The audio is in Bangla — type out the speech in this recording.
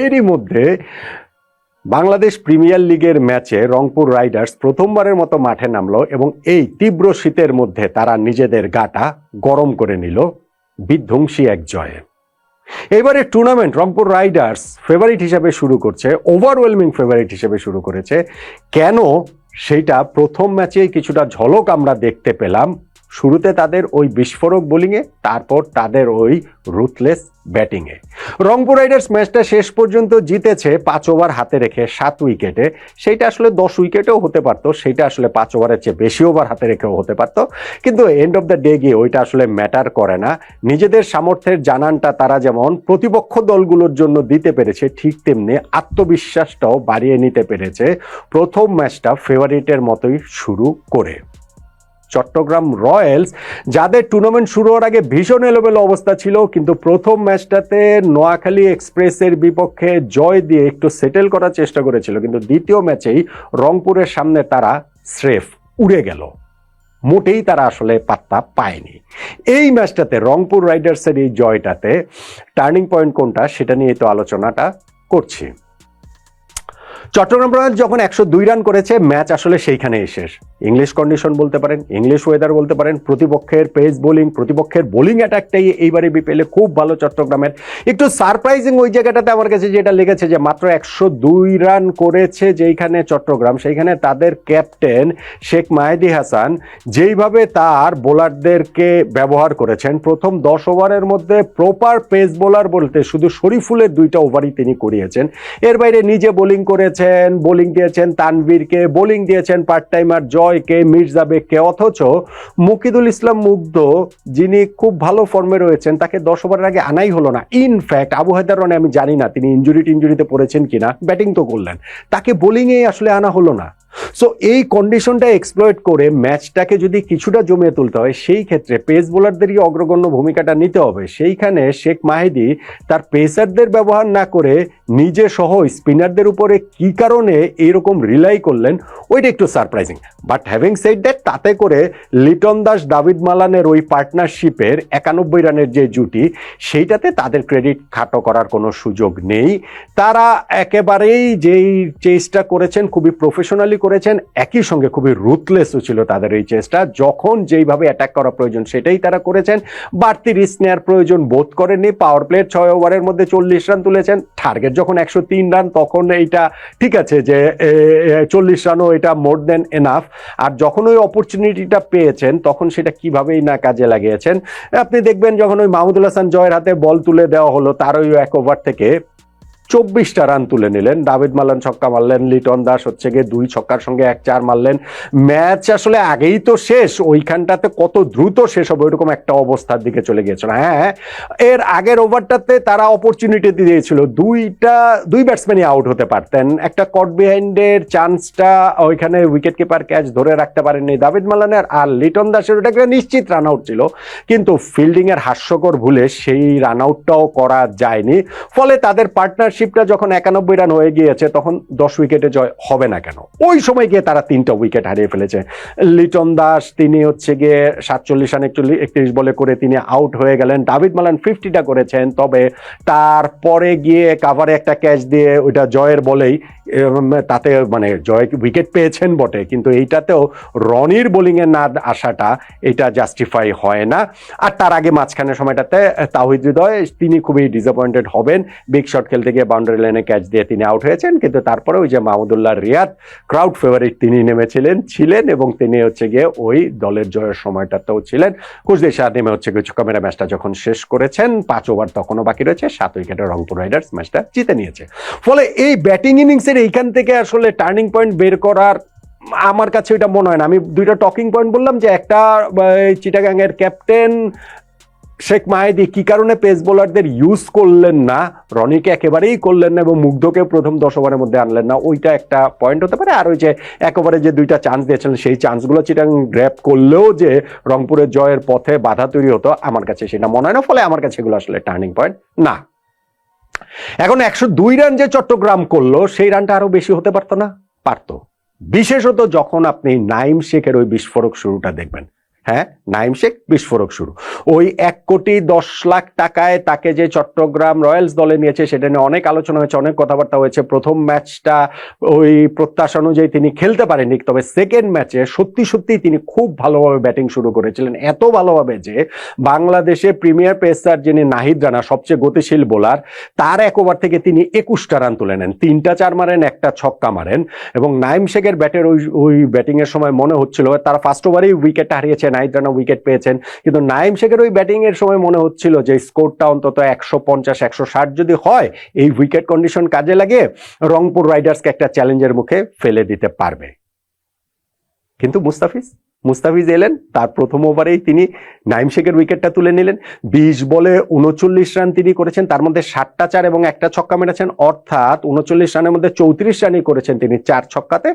এরই মধ্যে বাংলাদেশ প্রিমিয়ার লিগের ম্যাচে রংপুর রাইডার্স প্রথমবারের মতো মাঠে নামলো এবং এই তীব্র শীতের মধ্যে তারা নিজেদের গাটা গরম করে নিল বিধ্বংসী এক জয়ে। এবারে টুর্নামেন্ট রংপুর রাইডার্স ফেভারিট হিসেবে শুরু করছে, ওভারওয়েলমিং ফেভারিট হিসেবে শুরু করেছে। কেন সেইটা প্রথম ম্যাচেই কিছুটা ঝলক আমরা দেখতে পেলাম। শুরুতে তাদের ওই বিস্ফোরক বোলিংয়ে, তারপর তাদের ওই রুথলেস ব্যাটিংয়ে। রংপুর রাইডার্স ম্যাচটা শেষ পর্যন্ত জিতেছে 5 ওভার হাতে রেখে 7 উইকেটে। সেইটা আসলে 10 উইকেটেও হতে পারতো, সেইটা আসলে 5 ওভারের চেয়ে বেশি ওভার হাতে রেখেও হতে পারতো, কিন্তু এন্ড অফ দ্য ডে গিয়ে ওইটা আসলে ম্যাটার করে না। নিজেদের সামর্থ্যের জানানটা তারা যেমন প্রতিপক্ষ দলগুলোর জন্য দিতে পেরেছে, ঠিক তেমনি আত্মবিশ্বাসটাও বাড়িয়ে নিতে পেরেছে প্রথম ম্যাচটা ফেভারিটের মতোই শুরু করে। চট্টগ্রাম রয়্যালস, যাদের টুর্নামেন্ট শুরু হওয়ার আগে ভীষণ এলোমেলো অবস্থা ছিল, কিন্তু প্রথম ম্যাচটাতে নোয়াখালী এক্সপ্রেসের বিপক্ষে জয় দিয়ে একটু সেটেল করার চেষ্টা করেছিল, কিন্তু দ্বিতীয় ম্যাচেই রংপুরের সামনে তারা স্রেফ উড়ে গেল, মোটেই তারা আসলে পাত্তা পায়নি। এই ম্যাচটাতে রংপুর রাইডার্সের এই জয়টাতে টার্নিং পয়েন্ট কোনটা সেটা নিয়ে তো আলোচনাটা করছি। চট্টগ্রাম রয়্যালস যখন 102 রান করেছে, ম্যাচ আসলে সেইখানেই শেষ। ইংলিশ কন্ডিশন বলতে পারেন, ইংলিশ ওয়েদার বলতে পারেন, প্রতিপক্ষের পেস বোলিং, প্রতিপক্ষের বোলিং অ্যাটাকটাই এইবারে বিপিএলে খুব ভালো চট্টগ্রামের। একটু সারপ্রাইজিং ওই জায়গাটাতে আমার কাছে যেটা লেগেছে যে মাত্র 102 রান করেছে যেইখানে চট্টগ্রাম, সেইখানে তাদের ক্যাপ্টেন শেখ মাহেদী হাসান যেইভাবে তার বোলারদেরকে ব্যবহার করেছেন, প্রথম 10 ওভারের মধ্যে প্রপার পেস বোলার বলতে শুধু শরীফুলের 2টা ওভারই তিনি করিয়েছেন। এর বাইরে নিজে বোলিং করেছেন, বোলিং দিয়েছেন তানভীরকে, বোলিং দিয়েছেন পার্ট টাইমার জয়কে, মির্জা বেগকে, অথচ মুকিদুল ইসলাম মুগ্ধ যিনি খুব ভালো ফর্মে রয়েছেন তাকে 10 ওভারের আগে আনাই হলো না। ইনফ্যাক্ট আবু হায়দার রনে আমি জানি না তিনি ইনজুরিতে পড়েছেন কিনা, ব্যাটিং তো করলেন, তাকে বোলিংয়ে আসলে আনা হলো না। সো এই কন্ডিশনটা এক্সপ্লয়েট করে ম্যাচটাকে যদি কিছুটা জমিয়ে তুলতে হয়, সেই ক্ষেত্রে পেস বোলারদেরই অগ্রগণ্য ভূমিকাটা নিতে হবে। সেইখানে শেখ মাহেদী তার পেসারদের ব্যবহার না করে নিজে সহ স্পিনারদের উপরে কি কারণে এরকম রিলাই করলেন, ওইটা একটু surprising. But having said that, তাতে করে লিটন দাস দাভিদ মালানের ওই পার্টনারশিপের 91 রানের যে জুটি, সেইটাতে তাদের ক্রেডিট খাটো করার কোনো সুযোগ নেই। তারা একেবারেই যেই চেষ্টা করেছেন খুবই প্রফেশনালি করেছেন, একই সঙ্গে খুবই রুথলেসও ছিল তাদের এই চেষ্টা। যখন যেইভাবে অ্যাটাক করা প্রয়োজন সেটাই তারা করেছেন, বাড়তি রিস্ক নেওয়ার প্রয়োজন বোধ করেননি। পাওয়ার প্লের 6 ওভারের মধ্যে 40 রান তুলেছেন, টার্গেট যখন 103 রান তখন এইটা ঠিক আছে যে 40 রানও এটা মোর দেন এনাফ। আর যখন ওই অপরচুনিটিটা পেয়েছেন তখন সেটা কিভাবেই না কাজে লাগিয়েছেন। আপনি দেখবেন যখন ওই মাহমুদুল হাসান জয়ের হাতে বল তুলে দেওয়া হলো, তার ওই 1 ওভার থেকে 24টা রান তুলে নিলেন। দাভিদ মালান ছক্কা মারলেন, লিটন দাস হচ্ছে গিয়ে 2 ছক্কার সঙ্গে 1 4 মারলেন। ম্যাচ আসলে আগেই তো শেষ, ওইখানটাতে কত দ্রুত শেষ হবে ওইরকম একটা অবস্থার দিকে চলে গিয়েছিল। হ্যাঁ, এর আগের ওভারটাতে তারা অপরচুনিটি দিয়েছিল, 2 ব্যাটসম্যানই আউট হতে পারতেন। একটা কট বিহাইন্ডের চান্সটা ওইখানে উইকেট কিপার ক্যাচ ধরে রাখতে পারেননি দাভিদ মালানের, আর লিটন দাসের ওটা একটা নিশ্চিত রান আউট ছিল, কিন্তু ফিল্ডিং এর হাস্যকর ভুলে সেই রান আউটটাও করা যায়নি। ফলে তাদের পার্টনার যখন 91 রান হয়ে গিয়েছে তখন 10 উইকেটে জয় হবে না কেন? ওই সময় গিয়ে তারা 3টা উইকেট হারিয়ে ফেলেছে। লিটন দাস তিনি হচ্ছে গিয়ে 47 রান 31 বলে করে তিনি আউট হয়ে গেলেন। দাভিদ মালান 50টা করেছেন, তবে তারপরে গিয়ে কাভারে একটা ক্যাচ দিয়ে ওইটা জয়ের বলেই, তাতে মানে জয় উইকেট পেয়েছেন বটে, কিন্তু এইটাতেও রনির বোলিংয়ে না আসাটা এটা জাস্টিফাই হয় না। আর তার আগে মাঝখানে সময়টাতে তাওহিদ হৃদয় তিনি খুবই ডিসঅ্যাপয়েন্টেড হবেন, বিগ শট খেলতে গিয়ে বাউন্ডারি লাইনে ক্যাচ দিয়ে তিনি আউট হয়েছেন, কিন্তু তারপরে ওই যে মাহমুদুল্লাহ রিয়াদ ক্রাউড ফেভারিট তিনি ছিলেন এবং তিনি হচ্ছে গিয়ে ওই দলের জয়ের সময়টাতেও ছিলেন। কুশদের সাথে নেমে হচ্ছে কিছু ক্যামেরা ম্যাচটা যখন শেষ করেছেন, 5 ওভার তখনও বাকি রয়েছে, 7 উইকেটে রংপুর রাইডার্স ম্যাচটা জিতে নিয়েছে। ফলে এই ব্যাটিং ইনিংসের এইখান থেকে আসলে টার্নিং পয়েন্ট বের করার আমার কাছে এটা মনে হয় না। আমি 2টা টকিং পয়েন্ট বললাম, যে একটা চিটাগাং এর ক্যাপ্টেন শেখ মাহেদী কি কারণে পেস বোলারদের ইউজ করলেন না, রনিকে একেবারেই করলেন না এবং মুগ্ধকে প্রথম 10 ওভারের মধ্যে আনলেন না, ওইটা একটা পয়েন্ট হতে পারে। আর ওই যে 1 ওভারে যে 2টা চান্স দিয়েছিলেন সেই চান্সগুলো চিটাগাং গ্র্যাব করলেও যে রংপুরের জয়ের পথে বাধা তৈরি হতো, আমার কাছে সেটা মনে হয় না। ফলে আমার কাছে এগুলো আসলে টার্নিং পয়েন্ট না। এখন 102 রান যে চট্টগ্রাম করলো, সেই রানটা আরো বেশি হতে পারতো না? পারতো, বিশেষত যখন আপনি নাইম শেখের ওই বিস্ফোরক শুরুটা দেখবেন। হ্যাঁ, নাইম শেখ বিস্ফোরক শুরু। ওই 1,10,00,000 টাকায় তাকে যে চট্টগ্রাম রয়্যালস দলে নিয়েছে সেটা নিয়ে অনেক আলোচনা হয়েছে, অনেক কথাবার্তা হয়েছে। প্রথম ম্যাচটা ওই প্রত্যাশা অনুযায়ী তিনি খেলতে পারেননি, তবে সেকেন্ড ম্যাচে সত্যি সত্যি তিনি খুব ভালোভাবে ব্যাটিং শুরু করেছিলেন, এত ভালোভাবে যে বাংলাদেশে প্রিমিয়ার পেসার যিনি নাহিদ রানা, সবচেয়ে গতিশীল বোলার, তার 1 ওভার থেকে তিনি 21টা রান তুলে নেন, 3টা 4 মারেন, 1টা ছক্কা মারেন। এবং নাইম শেখের ব্যাটের ওই ব্যাটিং এর সময় মনে হচ্ছিল তারা ফার্স্ট ওভারেই উইকেটটা হারিয়েছে, নাহিদ রানা উইকেট পেয়েছেন, কিন্তু নাইম শেখের ওই ব্যাটিং এর সময় মনে হচ্ছিল যে স্কোরটা অন্তত 150-160 যদি হয়, এই উইকেট কন্ডিশন কাজে লাগে রংপুর রাইডার্সকে একটা চ্যালেঞ্জের মুখে ফেলে দিতে পারবে। কিন্তু মুস্তাফিজ এলেন, তার প্রথম ওভারেই তিনি নাইম শেখের উইকেটটা তুলে নিলেন। 20 বলে 39 রান তিনি করেছেন, তার মধ্যে 7টা 4 এবং 1টা ছক্কা মেরেছেন, অর্থাৎ 39 রানের মধ্যে 34 রানই করেছেন তিনি 4 ছক্কাতে।